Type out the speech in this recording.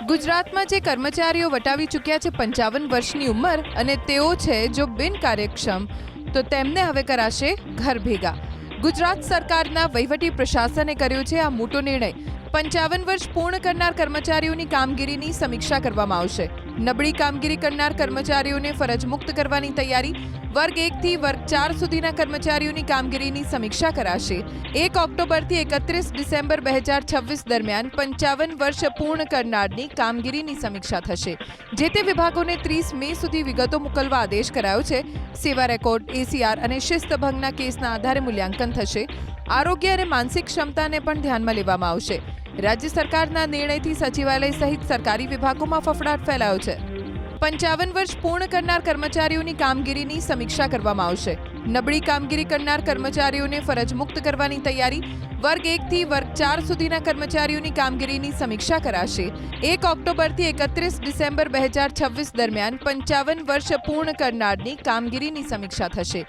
ગુજરાતમાં જે કર્મચારીઓ વટાવી ચૂક્યા છે 55 વર્ષની ઉંમર અને તેઓ છે જો બિનકાર્યક્ષમ, તો તેમને હવે કરાશે ઘર ભેગા. ગુજરાત સરકારના વહીવટી પ્રશાસને કર્યો છે આ મોટો નિર્ણય. 55 વર્ષ પૂર્ણ કરનાર કર્મચારીઓની કામગીરીની સમીક્ષા કરવામાં આવશે. નબળી કામગીરી કરનાર કર્મચારીઓને ફરજ મુક્ત કરવાની તૈયારી. વર્ગ 1 થી વર્ગ 4 સુધીના કર્મચારીઓની કામગીરીની સમીક્ષા કરાશે. 1 ઓક્ટોબરથી 31 ડિસેમ્બર 2026 દરમિયાન 55 વર્ષ પૂર્ણ કરનારની કામગીરીની સમીક્ષા થશે. જે તે વિભાગોને 30 મે સુધી વિગતો મોકલવા આદેશ કરાયો છે. સેવા રેકોર્ડ, એસીઆર અને શિસ્તભંગના કેસના આધારે મૂલ્યાંકન થશે. આરોગ્ય અને માનસિક ક્ષમતાને પણ ધ્યાનમાં લેવામાં આવશે. રાજ્ય સરકારના નિર્ણયથી સચિવાલય સહિત સરકારી વિભાગોમાં ફફડાટ ફેલાયો છે. 55 વર્ષ પૂર્ણ કરનાર કર્મચારીઓની કામગીરીની સમીક્ષા કરવામાં આવશે. નબળી કામગીરી કરનાર કર્મચારીઓને ફરજ મુક્ત કરવાની તૈયારી. વર્ગ 1 થી વર્ગ 4 સુધીના કર્મચારીઓની કામગીરીની સમીક્ષા કરાશે. 1 ઓક્ટોબરથી 31 ડિસેમ્બર 2026 દરમિયાન 55 વર્ષ પૂર્ણ કરનારની કામગીરીની સમીક્ષા થશે.